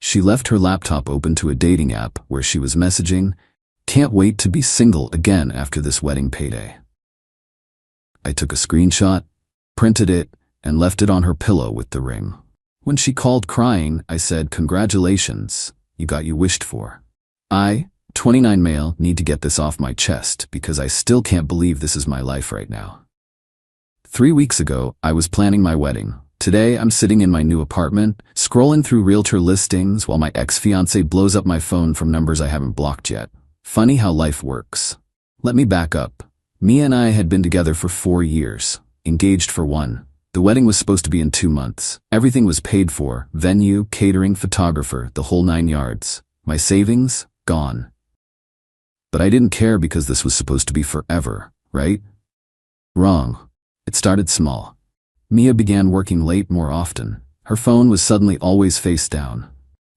She left her laptop open to a dating app where she was messaging, "Can't wait to be single again after this wedding payday." I took a screenshot, printed it, and left it on her pillow with the ring. When she called crying, I said, "Congratulations, you got you wished for." I, 29 male, need to get this off my chest because I still can't believe this is my life right now. 3 weeks ago, I was planning my wedding. Today, I'm sitting in my new apartment, scrolling through realtor listings while my ex-fiancé blows up my phone from numbers I haven't blocked yet. Funny how life works. Let me back up. Mia and I had been together for 4 years, engaged for 1. The wedding was supposed to be in 2 months. Everything was paid for, venue, catering, photographer, the whole 9 yards. My savings, gone. But I didn't care because this was supposed to be forever, right? Wrong. It started small. Mia began working late more often. Her phone was suddenly always face down.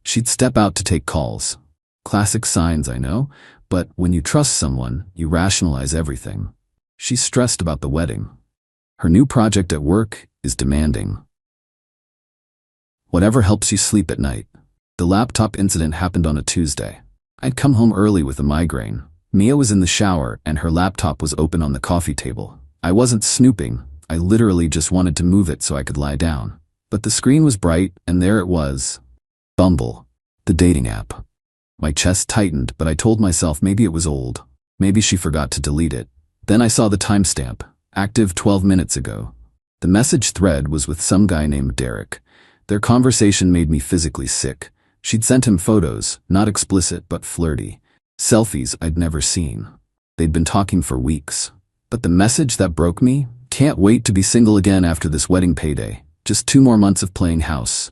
She'd step out to take calls. Classic signs, I know, but when you trust someone, you rationalize everything. She's stressed about the wedding. Her new project at work is demanding. Whatever helps you sleep at night. The laptop incident happened on a Tuesday. I'd come home early with a migraine. Mia was in the shower and her laptop was open on the coffee table. I wasn't snooping. I literally just wanted to move it so I could lie down. But the screen was bright and there it was. Bumble, the dating app. My chest tightened, but I told myself maybe it was old. Maybe she forgot to delete it. Then I saw the timestamp, active 12 minutes ago. The message thread was with some guy named Derek. Their conversation made me physically sick. She'd sent him photos, not explicit but flirty. Selfies I'd never seen. They'd been talking for weeks. But the message that broke me? "Can't wait to be single again after this wedding payday. Just 2 more months of playing house."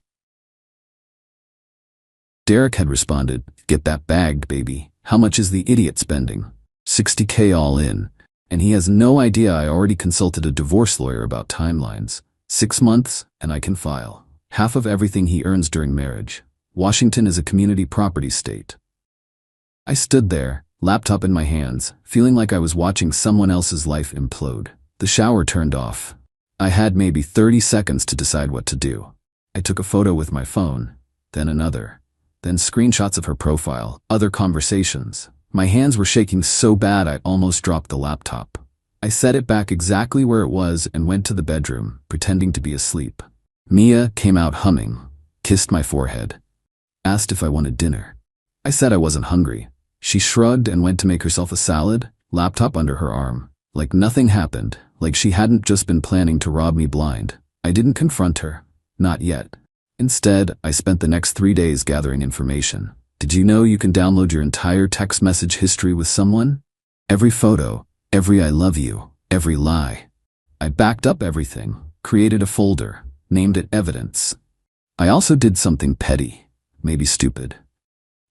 Derek had responded, "Get that bagged, baby. How much is the idiot spending? $60K all in." And he has no idea I already consulted a divorce lawyer about timelines. 6 months, and I can file. Half of everything he earns during marriage. Washington is a community property state. I stood there, laptop in my hands, feeling like I was watching someone else's life implode. The shower turned off. I had maybe 30 seconds to decide what to do. I took a photo with my phone, then another, then screenshots of her profile, other conversations. My hands were shaking so bad I almost dropped the laptop. I set it back exactly where it was and went to the bedroom, pretending to be asleep. Mia came out humming, kissed my forehead, asked if I wanted dinner. I said I wasn't hungry. She shrugged and went to make herself a salad, laptop under her arm. Like nothing happened, like she hadn't just been planning to rob me blind. I didn't confront her. Not yet. Instead, I spent the next 3 days gathering information. Did you know you can download your entire text message history with someone? Every photo, every "I love you", every lie. I backed up everything, created a folder, named it evidence. I also did something petty, maybe stupid.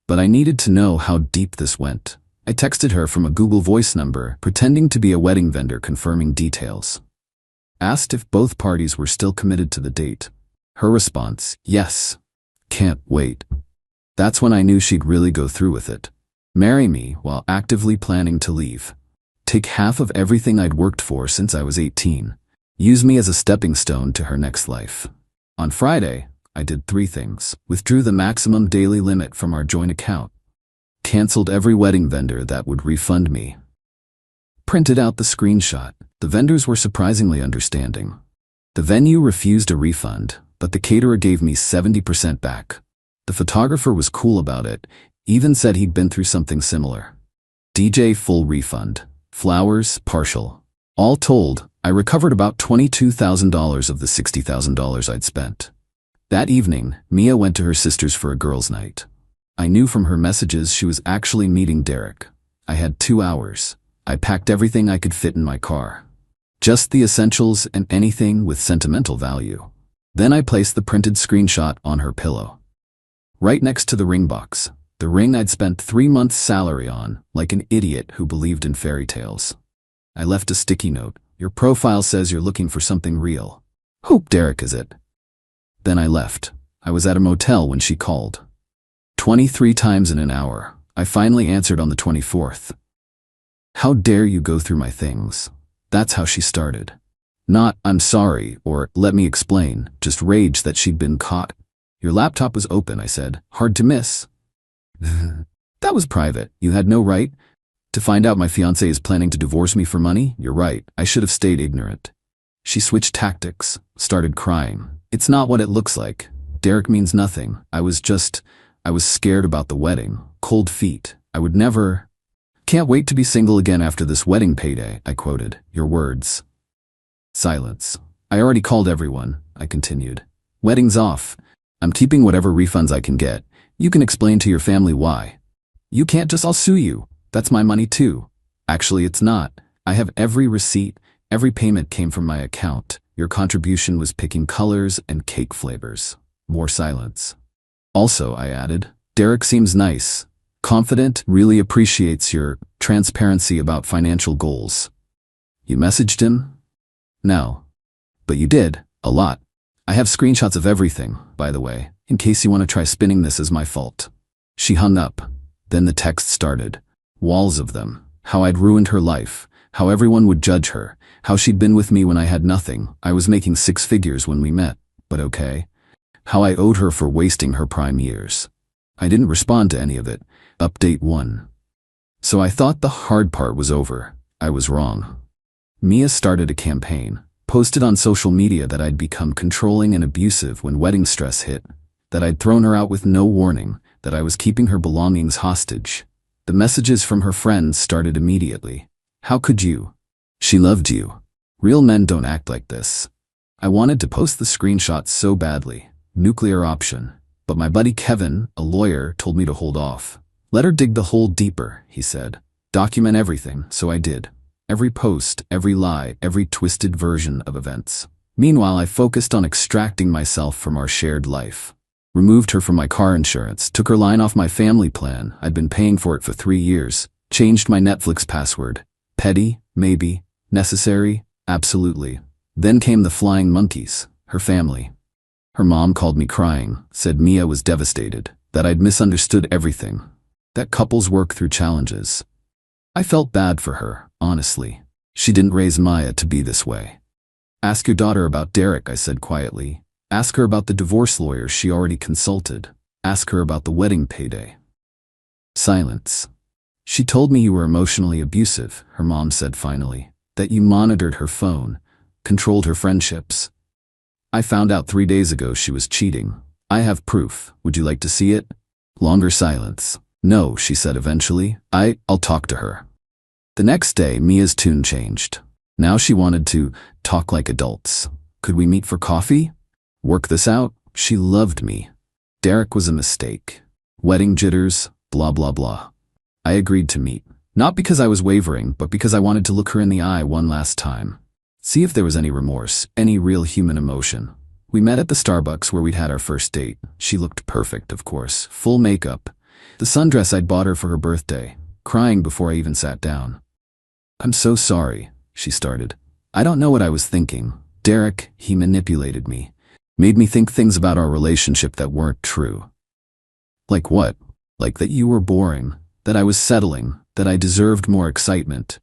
But I needed to know how deep this went. I texted her from a Google Voice number, pretending to be a wedding vendor confirming details. Asked if both parties were still committed to the date. Her response, "Yes. Can't wait." That's when I knew she'd really go through with it. Marry me while actively planning to leave. Take half of everything I'd worked for since I was 18. Use me as a stepping stone to her next life. On Friday, I did 3 things. Withdrew the maximum daily limit from our joint account. Canceled every wedding vendor that would refund me. Printed out the screenshot. The vendors were surprisingly understanding. The venue refused a refund, but the caterer gave me 70% back. The photographer was cool about it, even said he'd been through something similar. DJ full refund. Flowers partial. All told, I recovered about $22,000 of the $60,000 I'd spent. That evening, Mia went to her sister's for a girls' night. I knew from her messages she was actually meeting Derek. I had 2 hours. I packed everything I could fit in my car. Just the essentials and anything with sentimental value. Then I placed the printed screenshot on her pillow. Right next to the ring box. The ring I'd spent 3 months' salary on, like an idiot who believed in fairy tales. I left a sticky note. "Your profile says you're looking for something real. Hope Derek is it." Then I left. I was at a motel when she called. 23 times in an hour. I finally answered on the 24th. "How dare you go through my things?" That's how she started. Not "I'm sorry" or "let me explain," just rage that she'd been caught. Your laptop was open, I said. Hard to miss. That was private. You had no right to find out my fiancé is planning to divorce me for money? You're right. I should have stayed ignorant. She switched tactics, started crying. It's not what it looks like. Derek means nothing. I was scared about the wedding. Cold feet. I would never. Can't wait to be single again after this wedding payday, I quoted. Your words. Silence. I already called everyone, I continued. Wedding's off. I'm keeping whatever refunds I can get. You can explain to your family why. You can't just, I'll sue you. That's my money too. Actually, it's not. I have every receipt. Every payment came from my account. Your contribution was picking colors and cake flavors. More silence. Also, I added, Derek seems nice, confident, really appreciates your transparency about financial goals. You messaged him? No. But you did, a lot. I have screenshots of everything, by the way, in case you want to try spinning this as my fault. She hung up. Then the text started. Walls of them. How I'd ruined her life. How everyone would judge her. How she'd been with me when I had nothing. I was making 6 figures when we met, but okay. How I owed her for wasting her prime years. I didn't respond to any of it. Update 1. So I thought the hard part was over. I was wrong. Mia started a campaign, posted on social media that I'd become controlling and abusive when wedding stress hit, that I'd thrown her out with no warning, that I was keeping her belongings hostage. The messages from her friends started immediately. How could you? She loved you. Real men don't act like this. I wanted to post the screenshots so badly. Nuclear option. But my buddy Kevin, a lawyer, told me to hold off. Let her dig the hole deeper, he said. Document everything, so I did. Every post, every lie, every twisted version of events. Meanwhile, I focused on extracting myself from our shared life. Removed her from my car insurance, took her line off my family plan. I'd been paying for it for 3 years. Changed my Netflix password. Petty? Maybe. Necessary? Absolutely. Then came the flying monkeys, her family. Her mom called me crying, said Mia was devastated, that I'd misunderstood everything, that couples work through challenges. I felt bad for her, honestly. She didn't raise Maya to be this way. Ask your daughter about Derek, I said quietly. Ask her about the divorce lawyer she already consulted. Ask her about the wedding payday. Silence. She told me you were emotionally abusive, her mom said finally, that you monitored her phone, controlled her friendships. I found out 3 days ago she was cheating. I have proof. Would you like to see it? Longer silence. No, she said eventually. I'll talk to her. The next day, Mia's tune changed. Now she wanted to talk like adults. Could we meet for coffee? Work this out? She loved me. Derek was a mistake. Wedding jitters, blah blah blah. I agreed to meet. Not because I was wavering, but because I wanted to look her in the eye one last time. See if there was any remorse, any real human emotion. We met at the Starbucks where we'd had our first date. She looked perfect, of course, full makeup. The sundress I'd bought her for her birthday, crying before I even sat down. I'm so sorry, she started. I don't know what I was thinking. Derek, he manipulated me. Made me think things about our relationship that weren't true. Like what? Like that you were boring, that I was settling, that I deserved more excitement.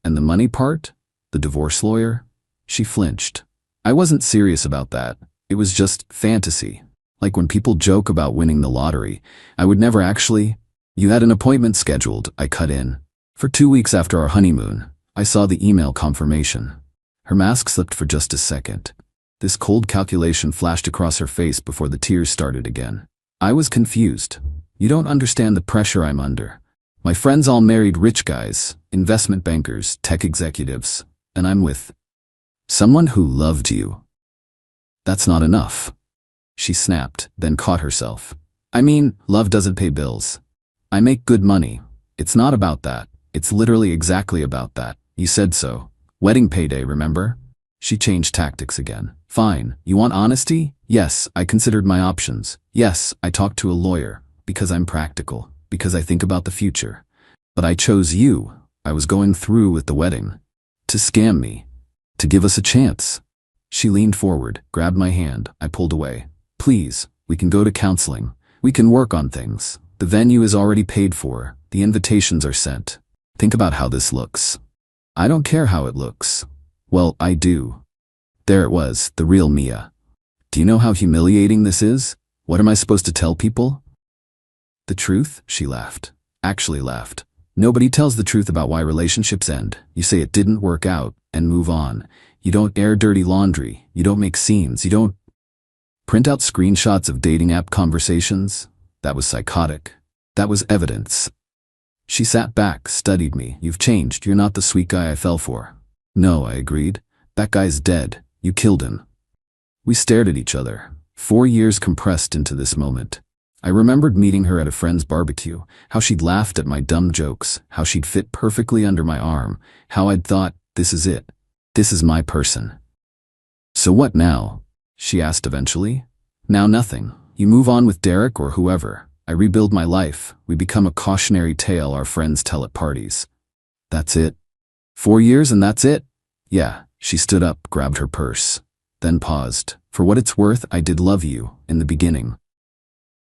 And the money part? The divorce lawyer? She flinched. I wasn't serious about that. It was just fantasy. Like when people joke about winning the lottery. I would never actually. You had an appointment scheduled, I cut in. For 2 weeks after our honeymoon, I saw the email confirmation. Her mask slipped for just a second. This cold calculation flashed across her face before the tears started again. I was confused. You don't understand the pressure I'm under. My friends all married rich guys, investment bankers, tech executives, and I'm with someone who loved you. That's not enough. She snapped, then caught herself. I mean, love doesn't pay bills. I make good money. It's not about that. It's literally exactly about that. You said so. Wedding payday, remember? She changed tactics again. Fine. You want honesty? Yes, I considered my options. Yes, I talked to a lawyer. Because I'm practical. Because I think about the future. But I chose you. I was going through with the wedding. To scam me. To give us a chance. She leaned forward, grabbed my hand. I pulled away. Please, we can go to counseling. We can work on things. The venue is already paid for. The invitations are sent. Think about how this looks. I don't care how it looks. Well, I do. There it was, the real Mia. Do you know how humiliating this is? What am I supposed to tell people? The truth? She laughed. Actually laughed. Nobody tells the truth about why relationships end. You say it didn't work out and move on. You don't air dirty laundry. You don't make scenes. You don't print out screenshots of dating app conversations. That was psychotic. That was evidence. She sat back, studied me. You've changed. You're not the sweet guy I fell for. No, I agreed. That guy's dead. You killed him. We stared at each other. 4 years compressed into this moment. I remembered meeting her at a friend's barbecue, how she'd laughed at my dumb jokes, how she'd fit perfectly under my arm, how I'd thought, this is it. This is my person. So what now? She asked eventually. Now nothing. You move on with Derek or whoever. I rebuild my life. We become a cautionary tale our friends tell at parties. That's it? 4 years and that's it? Yeah. She stood up, grabbed her purse, then paused. For what it's worth, I did love you in the beginning.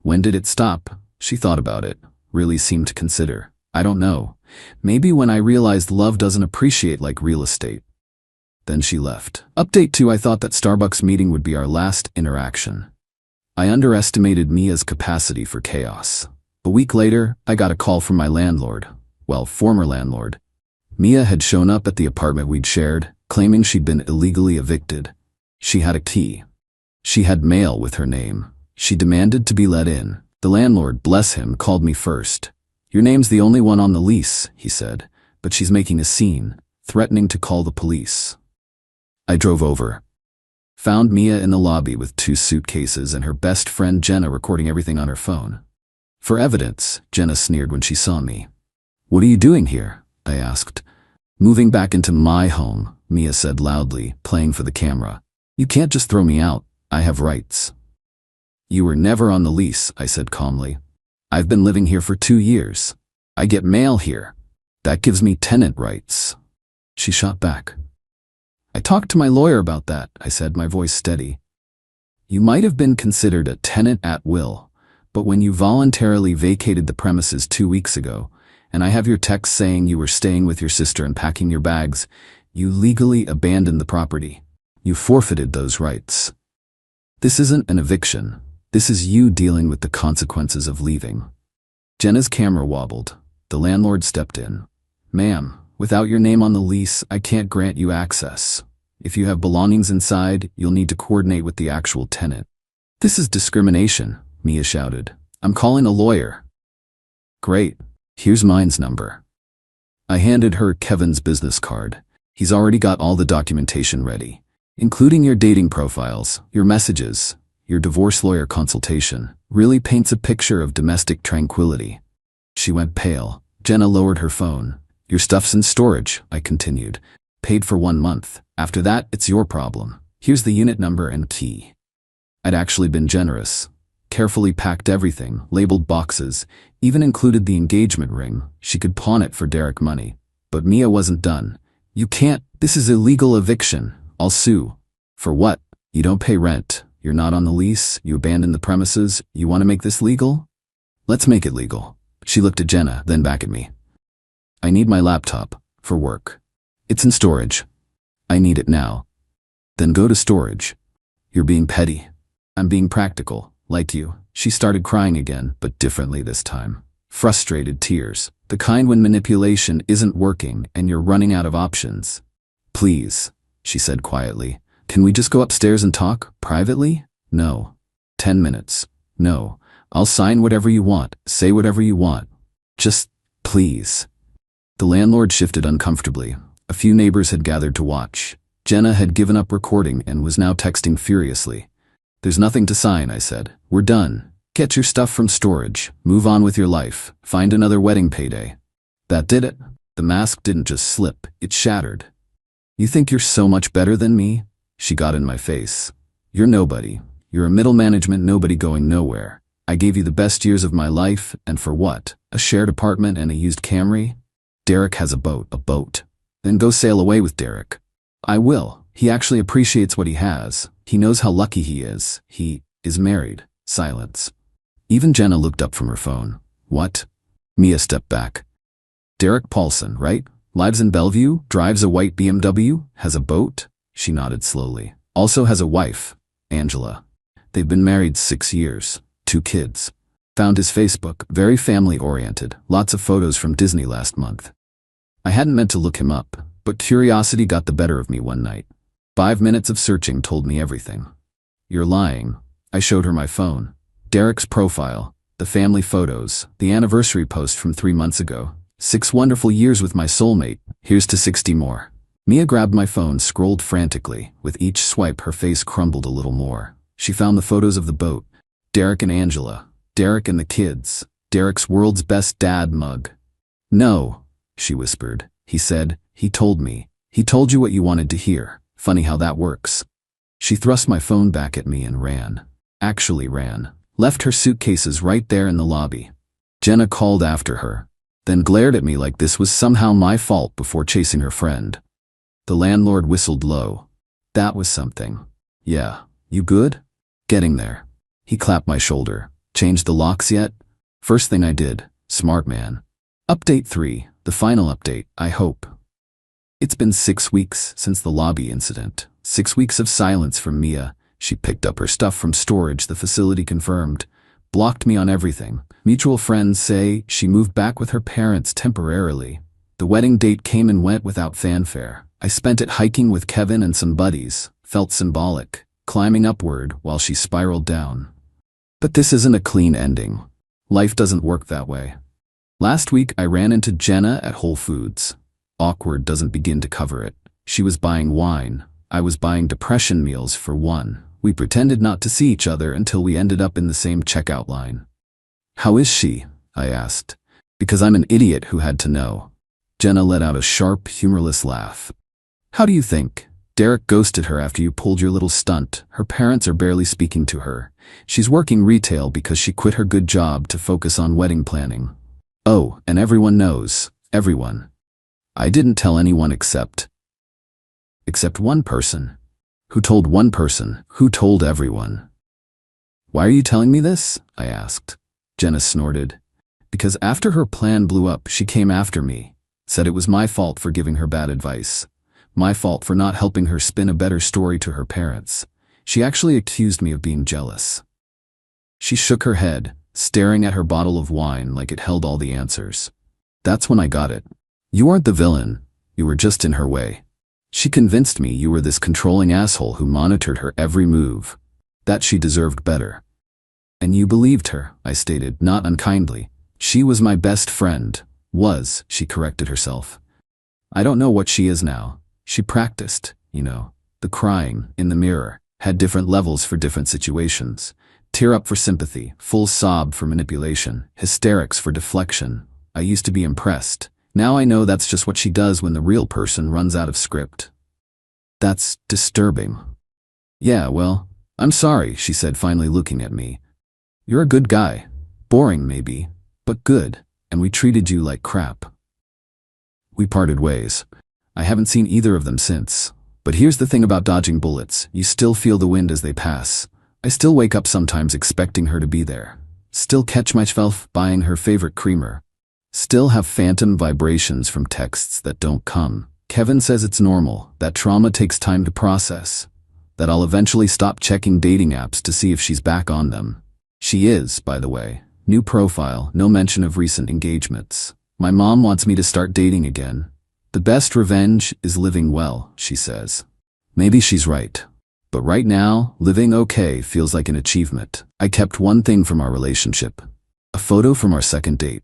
When did it stop? She thought about it, really seemed to consider. I don't know. Maybe when I realized love doesn't appreciate like real estate. Then she left. Update 2. I thought that Starbucks meeting would be our last interaction. I underestimated Mia's capacity for chaos. A week later, I got a call from my landlord. Well, former landlord. Mia had shown up at the apartment we'd shared, claiming she'd been illegally evicted. She had a key. She had mail with her name. She demanded to be let in. The landlord, bless him, called me first. Your name's the only one on the lease, he said, but she's making a scene, threatening to call the police. I drove over. Found Mia in the lobby with 2 suitcases and her best friend Jenna recording everything on her phone. For evidence, Jenna sneered when she saw me. What are you doing here? I asked. Moving back into my home, Mia said loudly, playing for the camera. You can't just throw me out. I have rights. You were never on the lease, I said calmly. I've been living here for 2 years. I get mail here. That gives me tenant rights. She shot back. I talked to my lawyer about that, I said, my voice steady. You might have been considered a tenant at will, but when you voluntarily vacated the premises 2 weeks ago, and I have your text saying you were staying with your sister and packing your bags, you legally abandoned the property. You forfeited those rights. This isn't an eviction. This is you dealing with the consequences of leaving. Jenna's camera wobbled. The landlord stepped in. Ma'am, without your name on the lease, I can't grant you access. If you have belongings inside, you'll need to coordinate with the actual tenant. This is discrimination, Mia shouted. I'm calling a lawyer. Great. Here's mine's number. I handed her Kevin's business card. He's already got all the documentation ready, including your dating profiles, your messages. Your divorce lawyer consultation really paints a picture of domestic tranquility. She went pale. Jenna lowered her phone. Your stuff's in storage, I continued. Paid for 1 month. After that, it's your problem. Here's the unit number and key. I'd actually been generous. Carefully packed everything, labeled boxes, even included the engagement ring. She could pawn it for Derek money. But Mia wasn't done. You can't. This is illegal eviction. I'll sue. For what? You don't pay rent. You're not on the lease, you abandoned the premises, you want to make this legal? Let's make it legal. She looked at Jenna, then back at me. I need my laptop, for work. It's in storage. I need it now. Then go to storage. You're being petty. I'm being practical, like you. She started crying again, but differently this time. Frustrated tears, the kind when manipulation isn't working and you're running out of options. Please, she said quietly. Can we just go upstairs and talk, privately? No. 10 minutes. No. I'll sign whatever you want, say whatever you want. Just, please. The landlord shifted uncomfortably. A few neighbors had gathered to watch. Jenna had given up recording and was now texting furiously. There's nothing to sign, I said. We're done. Get your stuff from storage. Move on with your life. Find another wedding payday. That did it. The mask didn't just slip, it shattered. You think you're so much better than me? She got in my face. You're nobody. You're a middle management nobody going nowhere. I gave you the best years of my life, and for what? A shared apartment and a used Camry? Derek has a boat. Then go sail away with Derek. I will. He actually appreciates what he has. He knows how lucky he is. He is married. Silence. Even Jenna looked up from her phone. What? Mia stepped back. Derek Paulson, right? Lives in Bellevue, drives a white BMW, has a boat? She nodded slowly. Also has a wife, Angela. They've been married 6 years, 2 kids. Found his Facebook, very family-oriented, lots of photos from Disney last month. I hadn't meant to look him up, but curiosity got the better of me one night. 5 minutes of searching told me everything. You're lying. I showed her my phone. Derek's profile, the family photos, the anniversary post from 3 months ago. 6 wonderful years with my soulmate. Here's to 60 more. Mia grabbed my phone, scrolled frantically. With each swipe, her face crumbled a little more. She found the photos of the boat. Derek and Angela. Derek and the kids. Derek's world's best dad mug. No, she whispered. He said, he told me. He told you what you wanted to hear. Funny how that works. She thrust my phone back at me and ran. Actually ran. Left her suitcases right there in the lobby. Jenna called after her, then glared at me like this was somehow my fault before chasing her friend. The landlord whistled low. That was something. Yeah, you good? Getting there. He clapped my shoulder. Changed the locks yet? First thing I did. Smart man. Update 3, the final update, I hope. It's been 6 weeks since the lobby incident. 6 weeks of silence from Mia. She picked up her stuff from storage, the facility confirmed. Blocked me on everything. Mutual friends say she moved back with her parents temporarily. The wedding date came and went without fanfare. I spent it hiking with Kevin and some buddies. Felt symbolic. Climbing upward while she spiraled down. But this isn't a clean ending. Life doesn't work that way. Last week I ran into Jenna at Whole Foods. Awkward doesn't begin to cover it. She was buying wine. I was buying depression meals for one. We pretended not to see each other until we ended up in the same checkout line. How is she? I asked. Because I'm an idiot who had to know. Jenna let out a sharp, humorless laugh. How do you think? Derek ghosted her after you pulled your little stunt. Her parents are barely speaking to her. She's working retail because she quit her good job to focus on wedding planning. Oh, and everyone knows. Everyone. I didn't tell anyone except one person. Who told one person? Who told everyone? Why are you telling me this? I asked. Jenna snorted. Because after her plan blew up, she came after me. Said it was my fault for giving her bad advice. My fault for not helping her spin a better story to her parents. She actually accused me of being jealous. She shook her head, staring at her bottle of wine like it held all the answers. That's when I got it. You aren't the villain. You were just in her way. She convinced me you were this controlling asshole who monitored her every move. That she deserved better. And you believed her, I stated, not unkindly. She was my best friend. Was, she corrected herself. I don't know what she is now. She practiced, you know. The crying, in the mirror, had different levels for different situations. Tear up for sympathy, full sob for manipulation, hysterics for deflection. I used to be impressed. Now I know that's just what she does when the real person runs out of script. That's disturbing. Yeah, well, I'm sorry, she said, finally looking at me. You're a good guy. Boring maybe, but good, and we treated you like crap. We parted ways. I haven't seen either of them since. But here's the thing about dodging bullets. You still feel the wind as they pass. I still wake up sometimes expecting her to be there. Still catch myself buying her favorite creamer. Still have phantom vibrations from texts that don't come. Kevin says it's normal, that trauma takes time to process. That I'll eventually stop checking dating apps to see if she's back on them. She is, by the way. New profile, no mention of recent engagements. My mom wants me to start dating again. The best revenge is living well, she says. Maybe she's right. But right now, living okay feels like an achievement. I kept one thing from our relationship. A photo from our second date.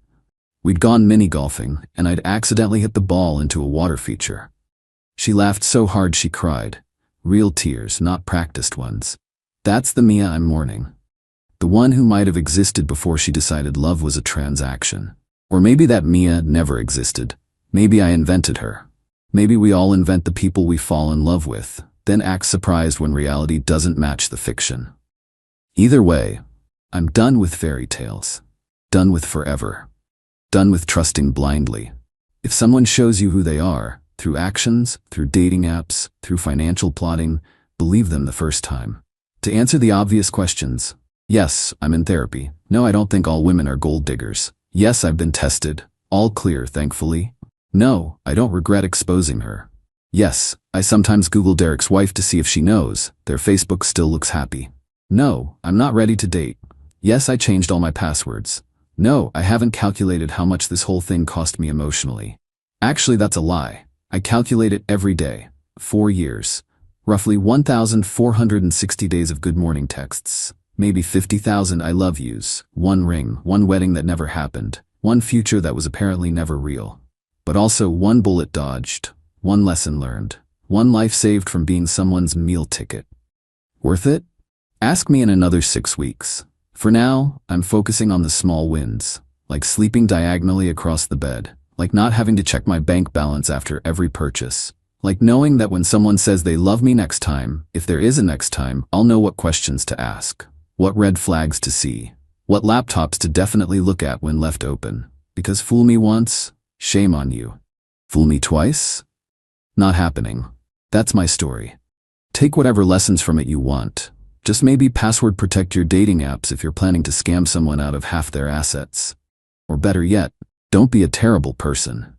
We'd gone mini-golfing, and I'd accidentally hit the ball into a water feature. She laughed so hard she cried. Real tears, not practiced ones. That's the Mia I'm mourning. The one who might have existed before she decided love was a transaction. Or maybe that Mia never existed. Maybe I invented her. Maybe we all invent the people we fall in love with, then act surprised when reality doesn't match the fiction. Either way, I'm done with fairy tales. Done with forever. Done with trusting blindly. If someone shows you who they are, through actions, through dating apps, through financial plotting, believe them the first time. To answer the obvious questions, yes, I'm in therapy. No, I don't think all women are gold diggers. Yes, I've been tested. All clear, thankfully. No, I don't regret exposing her. Yes, I sometimes Google Derek's wife to see if she knows. Their Facebook still looks happy. No, I'm not ready to date. Yes, I changed all my passwords. No, I haven't calculated how much this whole thing cost me emotionally. Actually, that's a lie. I calculate it every day. 4 years. Roughly 1,460 days of good morning texts. Maybe 50,000 I love yous. 1 ring, 1 wedding that never happened. 1 future that was apparently never real. But also 1 bullet dodged. 1 lesson learned. 1 life saved from being someone's meal ticket. Worth it? Ask me in another 6 weeks. For now, I'm focusing on the small wins, like sleeping diagonally across the bed, like not having to check my bank balance after every purchase, like knowing that when someone says they love me next time, if there is a next time, I'll know what questions to ask, what red flags to see, what laptops to definitely look at when left open. Because fool me once, shame on you. Fool me twice? Not happening. That's my story. Take whatever lessons from it you want. Just maybe password protect your dating apps if you're planning to scam someone out of half their assets. Or better yet, don't be a terrible person.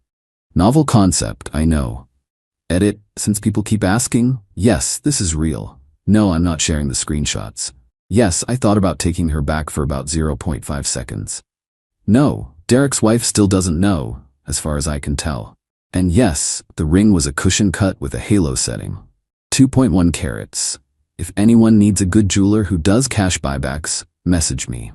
Novel concept, I know. Edit, since people keep asking, yes, this is real. No, I'm not sharing the screenshots. Yes, I thought about taking her back for about 0.5 seconds. No, Derek's wife still doesn't know, as far as I can tell. And yes, the ring was a cushion cut with a halo setting. 2.1 carats. If anyone needs a good jeweler who does cash buybacks, message me.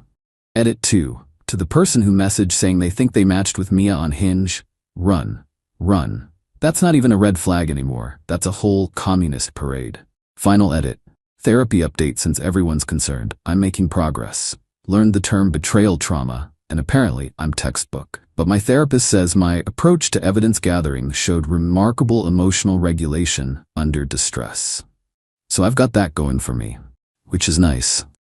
Edit 2. To the person who messaged saying they think they matched with Mia on Hinge, run. Run. That's not even a red flag anymore. That's a whole communist parade. Final edit. Therapy update since everyone's concerned. I'm making progress. Learned the term betrayal trauma, and apparently I'm textbook. But my therapist says my approach to evidence gathering showed remarkable emotional regulation under distress. So I've got that going for me, which is nice.